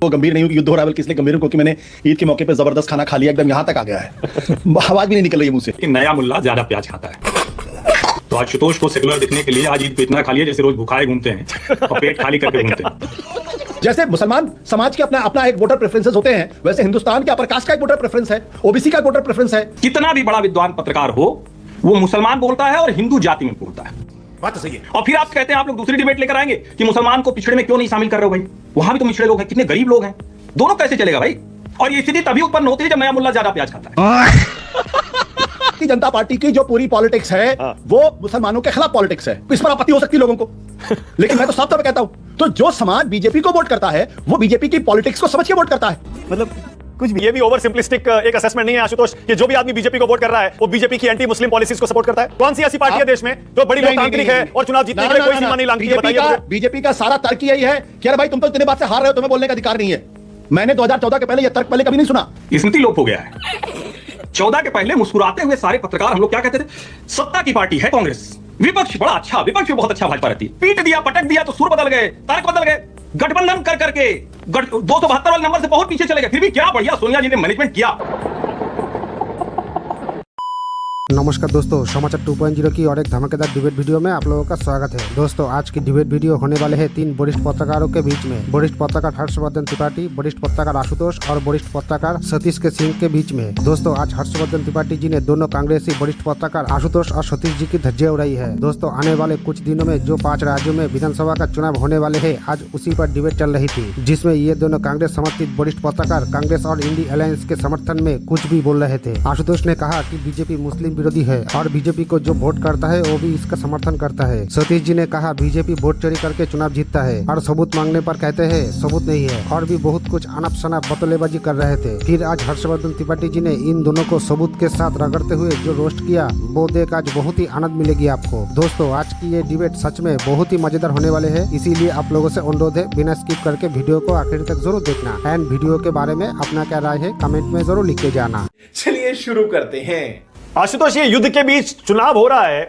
वो गंभीर नहीं हूँ कि युद्ध हो रहा है, बल्कि इसलिए गंभीर हूँ क्योंकि मैंने ईद के मौके पे जबरदस्त खाना खा लिया, एकदम यहाँ तक आ गया है। आवाज भी नहीं निकल रही है मुंह से। नया मुल्ला ज्यादा प्याज खाता है। तो आशुतोष को सेकुलर दिखने के लिए आज ईद पे इतना खा लिया जैसे रोज भुखाए घूमते हैं और पेट खाली करके घूमते हैं। जैसे मुसलमान समाज के अपना अपना एक वोटर प्रेफरेंसेस होते हैं, वैसे हिंदुस्तान के अपर कास्ट का एक वोटर प्रेफरेंस है, ओबीसी का वोटर प्रेफरेंस है। कितना भी बड़ा विद्वान पत्रकार हो, वो मुसलमान बोलता है और हिंदू जाति में बोलता है। बात तो सही है। और फिर आप कहते हैं आप लोग दूसरी डिबेट लेकर आएंगे कि मुसलमान को पिछड़े में क्यों नहीं शामिल कर रहे हो भाई, वहां भी तो पिछड़े लोग हैं, कितने गरीब लोग हैं, दोनों कैसे चलेगा भाई। और ये स्थिति तभी उत्पन्न होती है जब नया मुल्ला ज्यादा प्याज खाता है। जनता पार्टी की जो पूरी पॉलिटिक्स है वो मुसलमानों के खिलाफ पॉलिटिक्स है, इस पर आपत्ति हो सकती है लोगों को, लेकिन मैं तो साफ तौर पर कहता हूं, तो जो समाज बीजेपी को वोट करता है वो बीजेपी की पॉलिटिक्स को समझ के वोट करता है। मतलब कुछ भी, ये भी ओवर सिंपलिस्टिक एक असेसमेंट नहीं है आशुतोष कि जो भी आदमी बीजेपी को वोट कर रहा है वो बीजेपी की एंटी मुस्लिम पॉलिसीज को सपोर्ट करता है। कौन सी ऐसी पार्टी है देश में जो बड़ी लोकतांत्रिक है और चुनाव जीतने के लिए कोई सीमा नहीं लांघती है? बताइए। बीजेपी का सारा तर्क यही है कि अरे भाई तुम तो इतने बात से हार रहे हो, तुम्हें बोलने का अधिकार नहीं है। मैंने 2014 के पहले यह तर्क पहले कभी नहीं सुना। स्मृति लोप हो गया है। 14 के पहले मुस्कुराते हुए सारे पत्रकार हम लोग क्या कहते थे, सत्ता की पार्टी है कांग्रेस, विपक्ष बड़ा अच्छा, विपक्ष भी बहुत अच्छा भाजपा रहती, पीट दिया पटक दिया तो सुर बदल गए, तर्क बदल गए, गठबंधन कर करके 272 वाले नंबर से बहुत पीछे चले गए, फिर भी क्या बढ़िया सोनिया जी ने मैनेजमेंट किया। नमस्कार दोस्तों, समाचार 2.0 की और एक धमाकेदार डिबेट वीडियो में आप लोगों का स्वागत है। दोस्तों आज की डिबेट वीडियो होने वाले हैं 3 वरिष्ठ पत्रकारों के बीच में। वरिष्ठ पत्रकार हर्षवर्धन त्रिपाठी, वरिष्ठ पत्रकार आशुतोष और वरिष्ठ पत्रकार सतीश के सिंह के बीच में। दोस्तों आज हर्षवर्धन त्रिपाठी जी ने दोनों कांग्रेसी वरिष्ठ पत्रकार आशुतोष और सतीश जी की धज्जियां उड़ाई है। दोस्तों आने वाले कुछ दिनों में जो 5 राज्यों में विधानसभा का चुनाव होने वाले है, आज उसी पर डिबेट चल रही थी, जिसमें ये दोनों कांग्रेस समर्थित वरिष्ठ पत्रकार कांग्रेस और इंडी अलायंस के समर्थन में कुछ भी बोल रहे थे। आशुतोष ने कहा कि बीजेपी मुस्लिम विरोधी है और बीजेपी को जो वोट करता है वो भी इसका समर्थन करता है। सतीश जी ने कहा बीजेपी वोट चोरी करके चुनाव जीतता है और सबूत मांगने पर कहते हैं सबूत नहीं है, और भी बहुत कुछ अनप शनप बतलेबाजी कर रहे थे। फिर आज हर्षवर्धन त्रिपाठी जी ने इन दोनों को सबूत के साथ रगड़ते हुए जो रोस्ट किया वो देख आज बहुत ही आनंद मिलेगी आपको। दोस्तों आज की ये डिबेट सच में बहुत ही मजेदार होने वाले है, इसीलिए आप लोगों से अनुरोध है बिना स्किप करके वीडियो को आखिर तक जरूर देखना एंड वीडियो के बारे में अपना क्या राय है कमेंट में जरूर लिख के जाना। चलिए शुरू करते हैं। आशुतोष ये युद्ध के बीच चुनाव हो रहा है,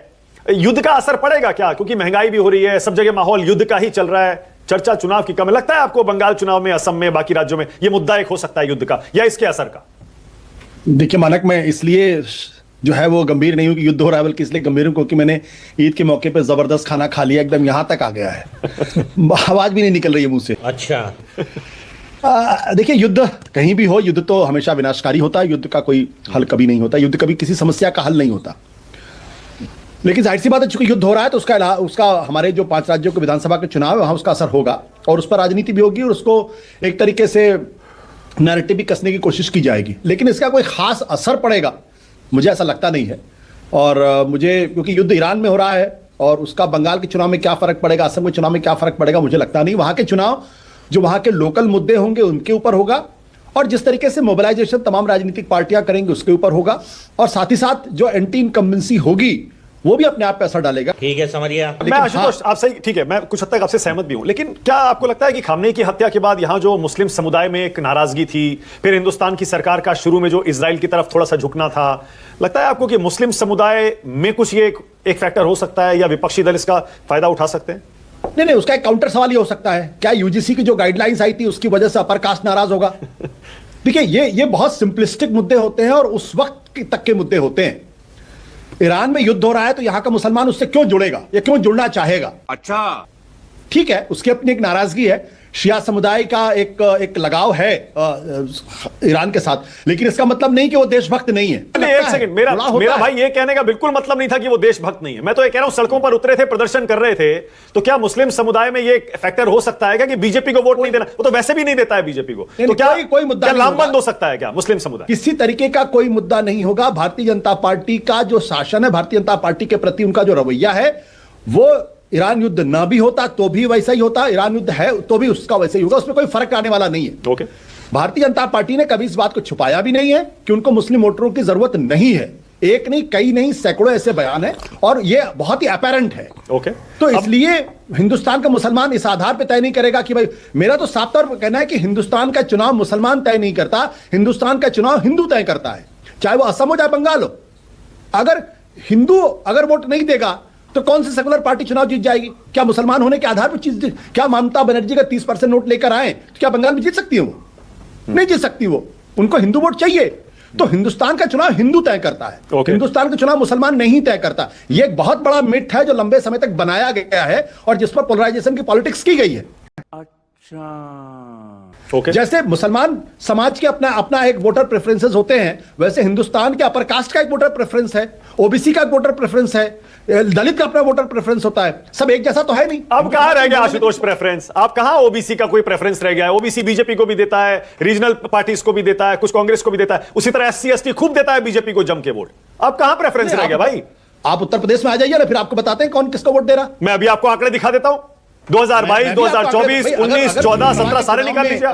युद्ध का असर पड़ेगा क्या? क्योंकि महंगाई भी हो रही है, सब जगह माहौल युद्ध का ही चल रहा है, चर्चा चुनाव की कम है। लगता है आपको बंगाल चुनाव में, असम में, बाकी राज्यों में ये मुद्दा एक हो सकता है युद्ध का या इसके असर का? देखिए मानक, मैं इसलिए जो है वो गंभीर नहीं हूँ कि युद्ध हो रहा है, बल्कि इसलिए गंभीर हूँ क्योंकि मैंने ईद के मौके पे जबरदस्त खाना खा लिया, एकदम यहाँ तक आ गया है। आवाज भी नहीं निकल रही है मुंह से। अच्छा देखिए युद्ध कहीं भी हो, युद्ध तो हमेशा विनाशकारी होता है, युद्ध का कोई हल कभी नहीं होता, युद्ध कभी किसी समस्या का हल नहीं होता। लेकिन जाहिर सी बात है चूंकि युद्ध हो रहा है तो उसका हमारे जो 5 राज्यों के विधानसभा के चुनाव है वहां उसका असर होगा और उस पर राजनीति भी होगी और उसको एक तरीके से नैरेटिव भी कसने की कोशिश की जाएगी, लेकिन इसका कोई खास असर पड़ेगा मुझे ऐसा लगता नहीं है। और मुझे क्योंकि युद्ध ईरान में हो रहा है और उसका बंगाल के चुनाव में क्या फर्क पड़ेगा, असम के चुनाव में क्या फर्क पड़ेगा मुझे लगता नहीं। वहां के चुनाव जो वहां के लोकल मुद्दे होंगे उनके ऊपर होगा और जिस तरीके से मोबिलाइजेशन तमाम राजनीतिक पार्टियां करेंगे उसके ऊपर होगा, और साथ ही साथ जो एंटी इनकम्बेंसी होगी वो भी अपने आप पे असर डालेगा। ठीक है, समझ गया। मैं आशुतोष आप सही, ठीक है, मैं कुछ हद तक आपसे सहमत भी हूं, लेकिन क्या आपको लगता है कि खामनेई की हत्या के बाद यहां जो मुस्लिम समुदाय में एक नाराजगी थी, फिर हिंदुस्तान की सरकार का शुरू में जो इजराइल की तरफ थोड़ा सा झुकना था, लगता है आपको कि मुस्लिम समुदाय में कुछ ये एक फैक्टर हो सकता है या विपक्षी दल इसका फायदा उठा सकते हैं? नहीं, उसका एक काउंटर सवाल ये हो सकता है, क्या यूजीसी की जो गाइडलाइंस आई थी उसकी वजह से अपर कास्ट नाराज होगा? देखिए ये बहुत सिंपलिस्टिक मुद्दे होते हैं और उस वक्त तक के मुद्दे होते हैं। ईरान में युद्ध हो रहा है तो यहां का मुसलमान उससे क्यों जुड़ेगा या क्यों जुड़ना चाहेगा? अच्छा ठीक है, उसकी अपनी एक नाराजगी है, शिया समुदाय का एक लगाव है ईरान के साथ, लेकिन इसका मतलब नहीं कि वो देशभक्त नहीं है। एक सेकंड, मेरा भाई ये कहने का बिल्कुल मतलब नहीं था कि वो देशभक्त नहीं है। मैं तो ये कह रहा हूं सड़कों पर उतरे थे, प्रदर्शन कर रहे थे, तो क्या मुस्लिम समुदाय में ये फैक्टर हो सकता है क्या कि बीजेपी को वोट नहीं देना? वो तो वैसे भी नहीं देता है बीजेपी को, तो क्या कोई मुद्दा लामबंद हो सकता है क्या मुस्लिम समुदाय? किसी तरीके का कोई मुद्दा नहीं होगा। भारतीय जनता पार्टी का जो शासन है, भारतीय जनता पार्टी के प्रति उनका जो रवैया है, वो ईरान युद्ध ना भी होता तो भी वैसा ही होता, ईरान युद्ध है तो भी उसका वैसे ही होगा, उसमें कोई फर्क आने वाला नहीं है। ओके। भारतीय जनता पार्टी ने कभी इस बात को छुपाया भी नहीं है कि उनको मुस्लिम वोटरों की जरूरत नहीं है। एक नहीं, कई नहीं, सैकड़ों ऐसे बयान है और ये बहुत ही अपैरेंट है। ओके। तो इसलिए हिंदुस्तान का मुसलमान इस आधार पर तय नहीं करेगा कि भाई, मेरा तो साफ तौर पर कहना है कि हिंदुस्तान का चुनाव मुसलमान तय नहीं करता, हिंदुस्तान का चुनाव हिंदू तय करता है, चाहे वो असम हो चाहे बंगाल हो। अगर हिंदू अगर वोट नहीं देगा तो कौन सी सेकुलर पार्टी चुनाव जीत जाएगी? क्या मुसलमान होने के आधार पर चीज? क्या ममता बनर्जी का 30% नोट लेकर आए तो क्या बंगाल में जीत सकती है वो? नहीं जीत सकती वो। उनको हिंदू वोट चाहिए। तो हिंदुस्तान का चुनाव हिंदू तय करता है। हिंदुस्तान का चुनाव मुसलमान नहीं तय करता। ये एक बहुत बड़ा मिथ है जो लंबे समय तक बनाया गया है और जिस पर पोलराइजेशन की पॉलिटिक्स की गई है। जैसे मुसलमान समाज के अपना अपना एक वोटर प्रेफरेंसेस होते हैं, वैसे हिंदुस्तान के अपर कास्ट का एक वोटर प्रेफरेंस है, ओबीसी का एक वोटर प्रेफरेंस है, दलित का अपना वोटर प्रेफरेंस होता है। सब एक जैसा तो है नहीं। अब कहां रह गया आशुतोष प्रेफरेंस? आप कहां ओबीसी का कोई प्रेफरेंस रह गया है? ओबीसी बीजेपी को भी देता है, रीजनल पार्टीज को भी देता है, कुछ कांग्रेस को भी देता है, उसी तरह एससी एसटी खूब देता है बीजेपी को जम के वोट। अब कहां प्रेफरेंस रह गया भाई? आप उत्तर प्रदेश में आ जाइए ना, फिर आपको बताते हैं कौन किसको वोट दे रहा। मैं अभी आपको आंकड़े दिखा देता हूं। 2022, 2024, 19, 14, 17 सारे निकाल लीजिए।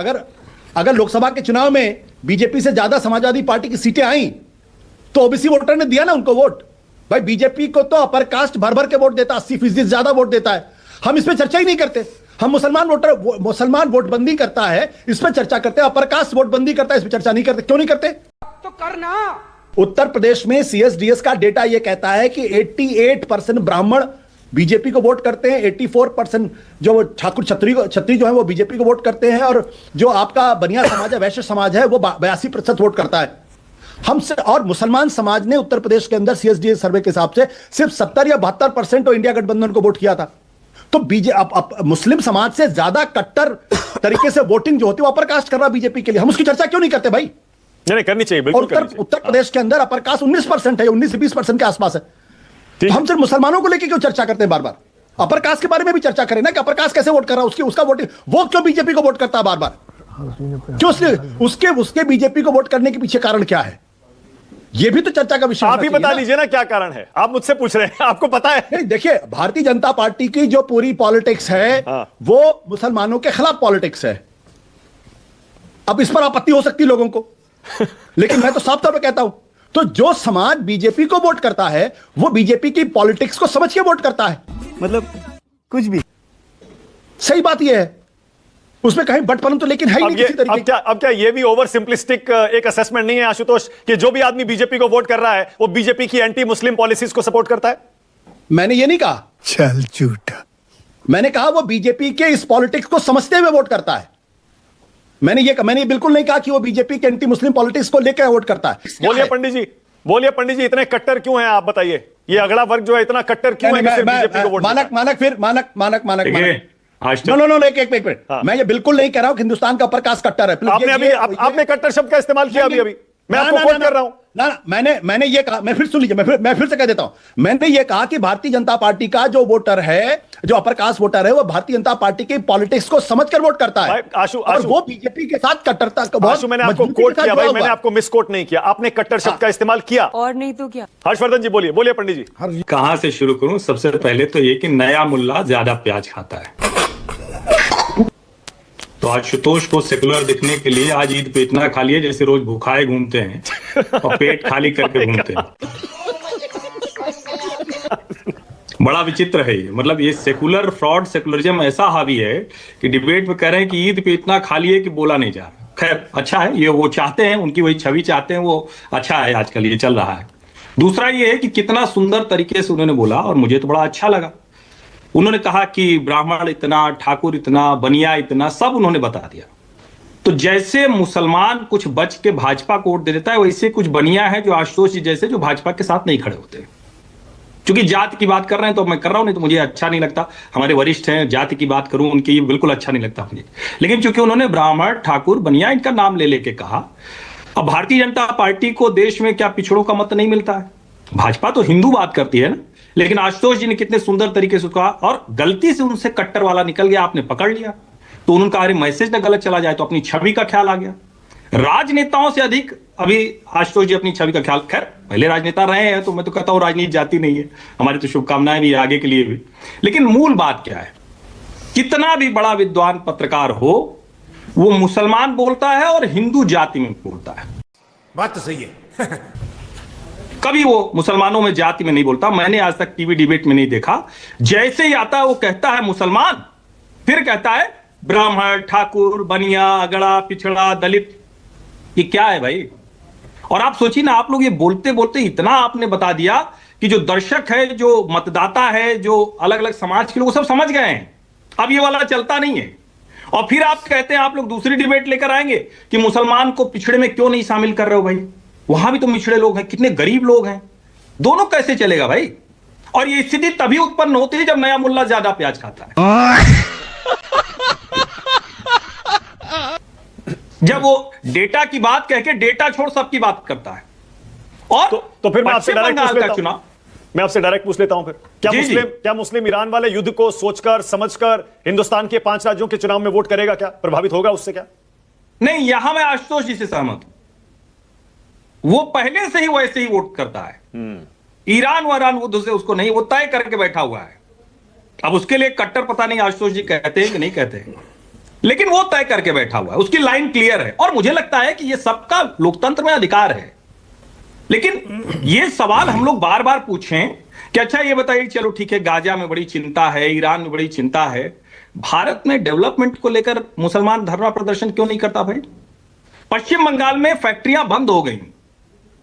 अगर लोकसभा के चुनाव में बीजेपी से ज्यादा समाजवादी पार्टी की सीटें आई तो ओबीसी वोटर ने दिया ना उनको वोट। भाई बीजेपी को तो अपर कास्ट भर भर के वोट देता, 80% ज्यादा वोट देता है। हम इस पर चर्चा ही नहीं करते। हम मुसलमान वोटबंदी करता है इस पर चर्चा करते हैं, अपर कास्ट वोटबंदी करता है इस पर चर्चा नहीं करते। क्यों नहीं करते? तो करना। उत्तर प्रदेश में सीएसडीएस का डेटा यह कहता है कि 88% ब्राह्मण बीजेपी को वोट करते हैं, 84% जो ठाकुर छत्री जो है वो बीजेपी को वोट करते हैं, और जो आपका बनिया समाज है, वैश्य समाज है, वो 82% वोट करता है हमसे। और मुसलमान समाज ने उत्तर प्रदेश के अंदर सीएसडीएस सर्वे के हिसाब से सिर्फ 70 या 72% तो इंडिया गठबंधन को वोट किया था। तो मुस्लिम समाज से ज्यादा कट्टर तरीके से वोटिंग जो होती है वो अपर कास्ट कर रहा बीजेपी के लिए। हम उसकी चर्चा क्यों नहीं करते भाई? नहीं करनी चाहिए, बिल्कुल और उत्तर प्रदेश के अंदर अपर कास्ट 19% है, 19 से 20% के आसपास है। तो हम सिर्फ मुसलमानों को लेकर क्यों चर्चा करते हैं बार बार? अपर कास्ट के बारे में भी चर्चा करें ना कि अपर कास्ट कैसे वोट कर रहा है, उसका वोटिंग वो क्यों बीजेपी को वोट करता है बार बार? क्यों उसके बीजेपी को वोट करने के पीछे कारण क्या है? ये भी तो चर्चा का विषय। आप ही बता लीजिए ना क्या कारण है। आप मुझसे पूछ रहे हैं, आपको पता है? नहीं, देखिए भारतीय जनता पार्टी की जो पूरी पॉलिटिक्स है वो मुसलमानों के खिलाफ पॉलिटिक्स है। अब इस पर आपत्ति हो सकती है लोगों को, लेकिन मैं तो साफ तौर पर कहता हूं, तो जो समाज बीजेपी को वोट करता है वो बीजेपी की पॉलिटिक्स को समझ के वोट करता है। मतलब कुछ भी सही बात यह है, उसमें कहीं बटपन तो लेकिन है ही नहीं किसी तरीके की। अब क्या ये भी ओवर सिंपलिस्टिक एक असेसमेंट नहीं है आशुतोष कि जो भी आदमी बीजेपी को वोट कर रहा है वो बीजेपी की एंटी मुस्लिम पॉलिसीज को सपोर्ट करता है? मैंने ये नहीं कहा। चल झूठा। मैंने कहा वो बीजेपी के इस पॉलिटिक्स को समझते हुए वोट करता है। मैंने बिल्कुल नहीं कहा कि वो बीजेपी के एंटी मुस्लिम पॉलिटिक्स को लेकर वोट करता है। बोलिए पंडित जी इतने कट्टर क्यों हैं आप बताइए? ये अगला वर्ग जो है इतना कट्टर क्यों है कि सिर्फ बीजेपी को वोट मानक नो एक मिनट। मैं ये बिल्कुल नहीं कह रहा हूं कि हिंदुस्तान का अपर कास्ट कट्टर है। आपने कट्टर शब्द का इस्तेमाल किया अभी मैं आपको कोट कर रहा हूं। मैंने ये कहा, मैं फिर सुन लीजिए, मैं फिर से कह देता हूं। मैंने ये कहा कि भारतीय जनता पार्टी का जो वोटर है, जो अपर कास्ट वोटर है, वो भारतीय जनता पार्टी की पॉलिटिक्स को समझकर वोट करता है। और वो बीजेपी के साथ कट्टरता मैंने आपको कोट किया भाई, मैंने आपको मिसकोट नहीं किया। आपने कट्टर शब्द का इस्तेमाल किया और नहीं तो क्या। हर्षवर्धन जी बोलिए पंडित जी। कहां से शुरू करूं? सबसे पहले तो ये कि नया मुल्ला ज्यादा प्याज खाता है। तो आशुतोष को सेकुलर दिखने के लिए आज ईद पे इतना खा लिया जैसे रोज भूखाए घूमते हैं और पेट खाली करके घूमते हैं। बड़ा विचित्र है ये। मतलब ये सेकुलर फ्रॉड सेकुलरिज्म ऐसा हावी है कि डिबेट में कह रहे हैं कि ईद पे इतना खा लिए कि बोला नहीं जा रहा। खैर अच्छा है, ये वो चाहते हैं, उनकी वही छवि चाहते हैं, वो अच्छा है, आजकल ये चल रहा है। दूसरा ये है कि कितना सुंदर तरीके से उन्होंने बोला और मुझे तो बड़ा अच्छा लगा। उन्होंने कहा कि ब्राह्मण इतना, ठाकुर इतना, बनिया इतना, सब उन्होंने बता दिया। तो जैसे मुसलमान कुछ बच के भाजपा को वोट दे देता है, वैसे कुछ बनिया है जो आशुतोष जी जैसे, जो भाजपा के साथ नहीं खड़े होते। क्योंकि जाति की बात कर रहे हैं तो मैं कर रहा हूं, नहीं तो मुझे अच्छा नहीं लगता। हमारे वरिष्ठ हैं, जाति की बात करूं उनकी, ये बिल्कुल अच्छा नहीं लगता मुझे। लेकिन चूंकि उन्होंने ब्राह्मण, ठाकुर, बनिया इनका नाम ले लेके कहा। अब भारतीय जनता पार्टी को देश में क्या पिछड़ों का मत नहीं मिलता है? भाजपा तो हिंदू बात करती है ना, लेकिन आशुतोष जी ने कितने सुंदर तरीके से कहा और गलती से उनसे कट्टर वाला निकल गया, आपने पकड़ लिया। तो उन्होंने कहा अरे मैसेज ना गलत चला जाए, तो अपनी छवि का ख्याल आ गया। राजनेताओं से अधिक अभी आशुतोष जी अपनी छवि का ख्याल, खैर पहले राजनेता रहे हैं तो मैं तो कहता हूं राजनीति जाती नहीं है, हमारी तो शुभकामनाएं भी आगे के लिए भी। लेकिन मूल बात क्या है, कितना भी बड़ा विद्वान पत्रकार हो, वो मुसलमान बोलता है और हिंदू जाति में बोलता है। बात तो सही है। कभी वो मुसलमानों में जाति में नहीं बोलता। मैंने आज तक टीवी डिबेट में नहीं देखा। जैसे ही आता है वो कहता है मुसलमान, फिर कहता है ब्राह्मण, ठाकुर, बनिया, अगड़ा, पिछड़ा, दलित। ये क्या है भाई? और आप सोचिए ना, आप लोग ये बोलते बोलते इतना आपने बता दिया कि जो दर्शक है, जो मतदाता है, जो अलग अलग समाज के लोग सब समझ गए हैं, अब ये वाला चलता नहीं है। और फिर आप कहते हैं आप लोग दूसरी डिबेट लेकर आएंगे कि मुसलमान को पिछड़े में क्यों नहीं शामिल कर रहे हो भाई, वहां भी तो पिछड़े लोग हैं, कितने गरीब लोग हैं, दोनों कैसे चलेगा भाई? और ये स्थिति तभी उत्पन्न होती है जब नया मुल्ला ज्यादा प्याज खाता है, जब वो डेटा की बात कह के डेटा छोड़ सबकी बात करता है। और तो फिर मैं आपसे पश्चिम डायरेक्ट बंगाल पूछ का लेता हूं। चुनाव, मैं आपसे डायरेक्ट पूछ लेता हूं फिर, क्या मुस्लिम ईरान वाले युद्ध को सोचकर समझकर हिंदुस्तान के 5 राज्यों के चुनाव में वोट करेगा? क्या प्रभावित होगा उससे? क्या नहीं, यहां मैं आशुतोष जी से सहमत हूं, वो पहले से ही वैसे ही वोट करता है। ईरान वारान युद्ध से उसको नहीं, वो तय करके बैठा हुआ है। अब उसके लिए कट्टर पता नहीं आशुतोष जी कहते हैं कि नहीं कहते हैं, लेकिन वो तय करके बैठा हुआ है, उसकी लाइन क्लियर है। और मुझे लगता है कि ये सबका लोकतंत्र में अधिकार है। लेकिन ये सवाल हम लोग बार बार पूछें कि अच्छा ये बताइए, चलो ठीक है, गाजा में बड़ी चिंता है, ईरान में बड़ी चिंता है, भारत में डेवलपमेंट को लेकर मुसलमान धरना प्रदर्शन क्यों नहीं करता भाई? पश्चिम बंगाल में फैक्ट्रियां बंद हो गई,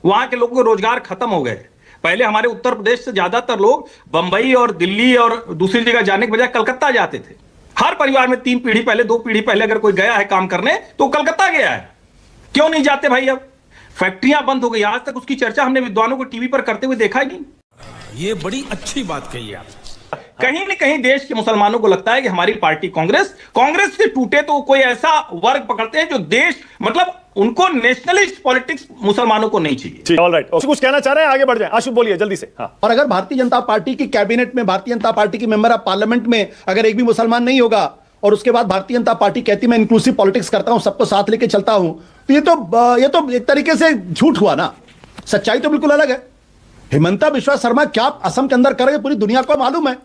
वहां के लोगों को रोजगार खत्म हो गए। पहले हमारे उत्तर प्रदेश से ज्यादातर लोग बंबई और दिल्ली और दूसरी जगह जाने के बजाय कलकत्ता जाते थे। हर परिवार में 3 पीढ़ी पहले, 2 पीढ़ी पहले अगर कोई गया है काम करने तो कलकत्ता गया है। क्यों नहीं जाते भाई? अब फैक्ट्रियां बंद हो गई, आज तक उसकी चर्चा हमने विद्वानों को टीवी पर करते हुए देखा ही नहीं। ये बड़ी अच्छी बात कही आप। कहीं न कहीं देश के मुसलमानों को लगता है कि हमारी पार्टी कांग्रेस से टूटे तो कोई ऐसा वर्ग पकड़ते हैं जो देश, मतलब उनको नेशनलिस्ट पॉलिटिक्स मुसलमानों को नहीं चाहिए। ऑलराइट, कुछ कहना चाह रहे हैं? आगे बढ़ जाएं, आशु बोलिए जल्दी से। हाँ। और अगर भारतीय जनता पार्टी की कैबिनेट में, भारतीय जनता पार्टी की मेंबर ऑफ पार्लियामेंट में अगर एक भी मुसलमान नहीं होगा और उसके बाद भारतीय जनता पार्टी कहती मैं इंक्लूसिव पॉलिटिक्स करता हूं, सबको साथ लेके चलता हूं, तो ये तो एक तरीके से झूठ हुआ ना। सच्चाई तो बिल्कुल अलग है। हिमंता बिश्वा शर्मा क्या असम के अंदर कर रहे हैं पूरी दुनिया को मालूम है,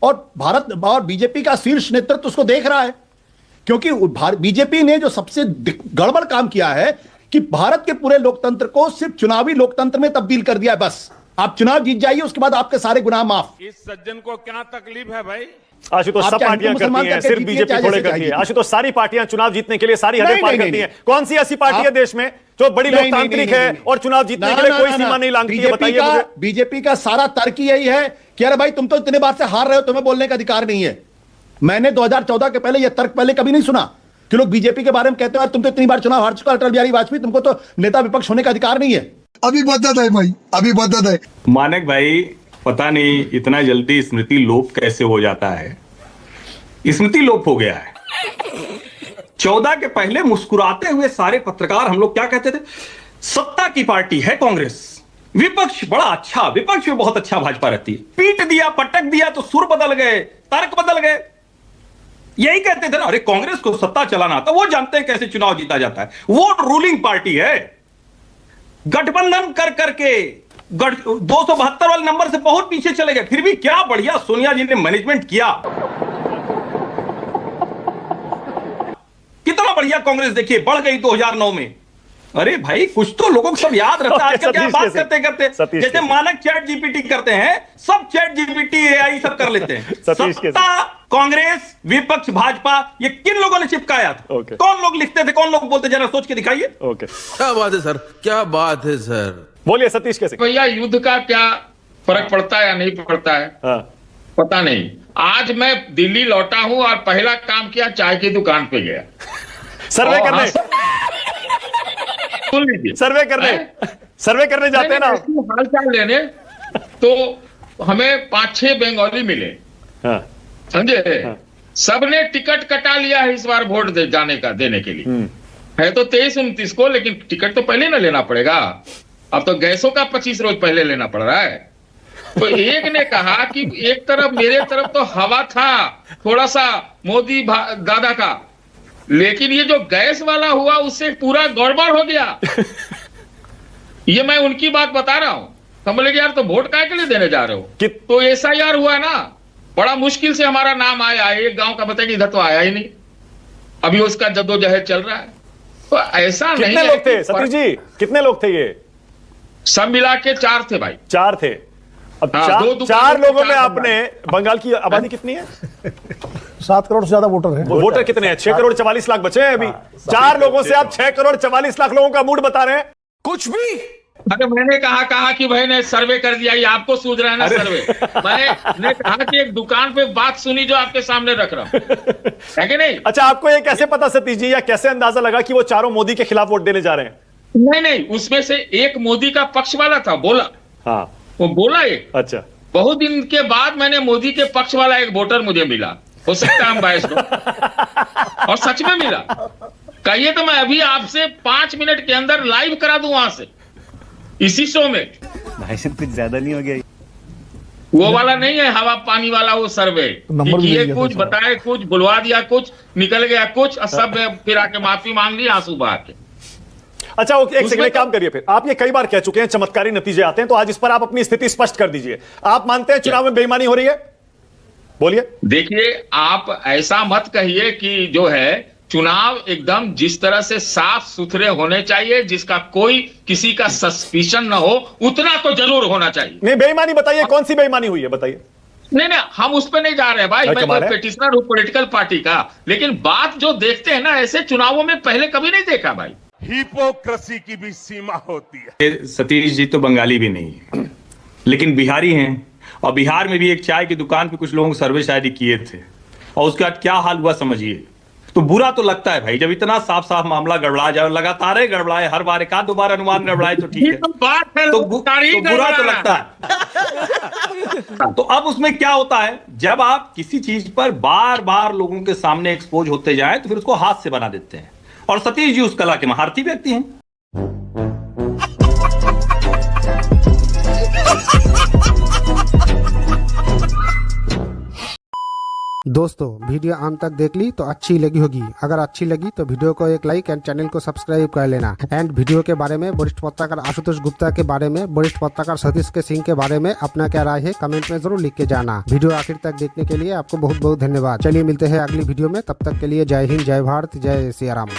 और भारत और बीजेपी का शीर्ष नेतृत्व उसको देख रहा है। क्योंकि बीजेपी ने जो सबसे गड़बड़ काम किया है कि भारत के पूरे लोकतंत्र को सिर्फ चुनावी लोकतंत्र में तब्दील कर दिया है। बस आप चुनाव जीत जाइए, उसके बाद आपके सारे गुनाह माफ। इस सज्जन को क्या तकलीफ है भाई? आशुतोष, सब पार्टियां करती हैं, सिर्फ बीजेपी थोड़े करती है। आशुतोष, सारी पार्टियां चुनाव जीतने के लिए सारी हदें पार करती हैं। कौन सी ऐसी पार्टी है देश में जो बड़ी लोकतांत्रिक है और चुनाव जीतने के लिए कोई सीमा नहीं लांघती है? बताइए मुझे। बीजेपी का सारा तर्क यही है कि अरे भाई तुम तो इतने बार से हार रहे हो, तुम्हें बोलने का अधिकार नहीं है। मैंने 2014 के पहले यह तर्क पहले कभी नहीं सुना कि लोग बीजेपी के बारे में कहते हैं तुम तो इतनी बार चुनाव हार चुका, अटल बिहारी वाजपेयी, तुमको तो नेता विपक्ष होने का अधिकार नहीं है। अभी बदत है भाई, अभी बदत है। मानक भाई, पता नहीं इतना जल्दी स्मृति लोप कैसे हो जाता है। स्मृति लोप हो गया है। 14 के पहले मुस्कुराते हुए सारे पत्रकार हम लोग क्या कहते थे? सत्ता की पार्टी है कांग्रेस, विपक्ष बड़ा अच्छा, विपक्ष में बहुत अच्छा भाजपा रहती है। पीट दिया, पटक दिया तो सुर बदल गए, तर्क बदल गए। यही कहते थे ना, अरे कांग्रेस को सत्ता चलाना आता, वो जानते हैं कैसे चुनाव जीता जाता है, वो रूलिंग पार्टी है। गठबंधन कर करके 272 वाले नंबर से बहुत पीछे चले गए, फिर भी क्या बढ़िया सोनिया जी ने मैनेजमेंट किया। कितना बढ़िया कांग्रेस देखिए बढ़ गई 2009 में। अरे भाई कुछ तो लोगों को सब याद रहता है। आजकल क्या बात करते करते जैसे मानक चैट जीपीटी करते हैं, सब चैट जीपीटी एआई सब कर लेते हैं। सत्ता कांग्रेस, विपक्ष भाजपा, ये किन लोगों ने चिपकाया था? कौन लोग लिखते थे, कौन लोग बोलते, जरा सोच के दिखाइए। ओके, क्या बात है सर, क्या बात है सर। बोलिए सतीश कैसे? भैया युद्ध का क्या फर्क पड़ता है या नहीं पड़ता है? हाँ। पता नहीं। आज मैं दिल्ली लौटा हूं और पहला काम किया, चाय की दुकान पे गया सर्वे करने। सुन लीजिए, सर्वे करने जाते हैं ना हाल चाल लेने, तो हमें 5-6 बंगाली मिले। हाँ। समझे? हाँ। सबने टिकट कटा लिया है इस बार वोट देने के लिए। है तो 23-29 को, लेकिन टिकट तो पहले ना लेना पड़ेगा। अब तो गैसों का 25 रोज पहले लेना पड़ रहा है। तो एक ने कहा कि एक तरफ मेरे तरफ तो हवा था थोड़ा सा मोदी दादा का, लेकिन ये जो गैस वाला हुआ उससे पूरा गड़बड़ हो गया। ये मैं उनकी बात बता रहा हूं। हम बोले कि यार तो वोट काय के लिए देने जा रहे हो? तो SIR हुआ ना, बड़ा मुश्किल से हमारा नाम आया। एक गांव का बताया कि इधर तो आया ही नहीं, अभी उसका जद्दोजहद चल रहा है। तो ऐसा नहीं। कितने लोग थे सतीश जी, कितने लोग थे? ये सब मिला के 4 थे भाई। 4 थे। अब हाँ, 4 लोगों में आपने, बंगाल की आबादी कितनी है? 7 करोड़ से ज्यादा वोटर हैं। वोटर कितने हैं? 6 करोड़ 44 लाख बचे हैं अभी। 4 लोगों से आप 6 करोड़ 44 लाख लोगों का मूड बता रहे हैं। कुछ भी अरे मैंने कहा कि भाई ने सर्वे कर दिया, ये आपको सूझ रहा है ना सर्वे। मैंने कहा कि एक दुकान पे बात सुनी जो आपके सामने रख रहा हूं, है कि नहीं? अच्छा, आपको ये कैसे पता सतीश जी, या कैसे अंदाजा लगा कि वो चारों मोदी के खिलाफ वोट देने जा रहे हैं? नहीं, उसमें से एक मोदी का पक्ष वाला था, बोला। हाँ, वो बोला एक। अच्छा, बहुत दिन के बाद मैंने मोदी के पक्ष वाला एक वोटर मुझे मिला, हो सकता है हम बायस हो, और सच में मिला। कहिए तो मैं अभी आपसे 5 मिनट के अंदर लाइव करा दूं वहां से, इसी शो में। भाई साहब कुछ ज्यादा नहीं हो गया? वो वाला नहीं है हवा पानी वाला, वो सर्वे किए कुछ, बताए कुछ, बुलवा दिया कुछ, निकल गया कुछ, और सब फिर आके माफी मांग ली आंसू बहा के। अच्छा, ओके, एक सेकंड काम करिए। फिर आप ये कई बार कह चुके हैं चमत्कारी नतीजे आते हैं, तो आज इस पर आप अपनी स्थिति स्पष्ट कर दीजिए। आप मानते हैं चुनाव में बेईमानी हो रही है? बोलिए। देखिए, आप ऐसा मत कहिए कि जो है चुनाव एकदम जिस तरह से साफ सुथरे होने चाहिए, जिसका कोई किसी का सस्पिशन न हो, उतना तो जरूर होना चाहिए। नहीं, बेईमानी बताइए, कौन सी बेईमानी हुई है, बताइए। नहीं, हम उस पर नहीं जा रहे हैं भाई, मैं तो पेटिशनर हूं पॉलिटिकल पार्टी का, लेकिन बात जो देखते हैं ना, ऐसे चुनावों में पहले कभी नहीं देखा भाई। हिपोक्रेसी की भी सीमा होती है। सतीश जी तो बंगाली भी नहीं है, लेकिन बिहारी हैं, और बिहार में भी एक चाय की दुकान पे कुछ लोगों को सर्वे शायद किए थे, और उसके बाद क्या हाल हुआ समझिए। तो बुरा तो लगता है भाई, जब इतना साफ साफ मामला गड़बड़ा जाए, लगातार गड़बड़ाए, हर बार एक आध दो बार अनुमान गड़बड़ाए तो ठीक है, तो बुरा तो लगता है। तो अब उसमें क्या होता है, जब आप किसी चीज पर बार बार लोगों के सामने एक्सपोज होते जाए, तो फिर उसको हाथ से बना देते हैं, और सतीश जी उस कला के महारथी व्यक्ति हैं। दोस्तों, वीडियो अंत तक देख ली तो अच्छी लगी होगी। अगर अच्छी लगी तो वीडियो को एक लाइक एंड चैनल को सब्सक्राइब कर लेना। एंड वीडियो के बारे में, वरिष्ठ पत्रकार आशुतोष गुप्ता के बारे में, वरिष्ठ पत्रकार सतीश के सिंह के बारे में अपना क्या राय है कमेंट में जरूर लिख के जाना। वीडियो आखिर तक देखने के लिए आपको बहुत बहुत धन्यवाद। चलिए मिलते हैं अगली वीडियो में, तब तक के लिए जय हिंद, जय भारत, जय सिया राम।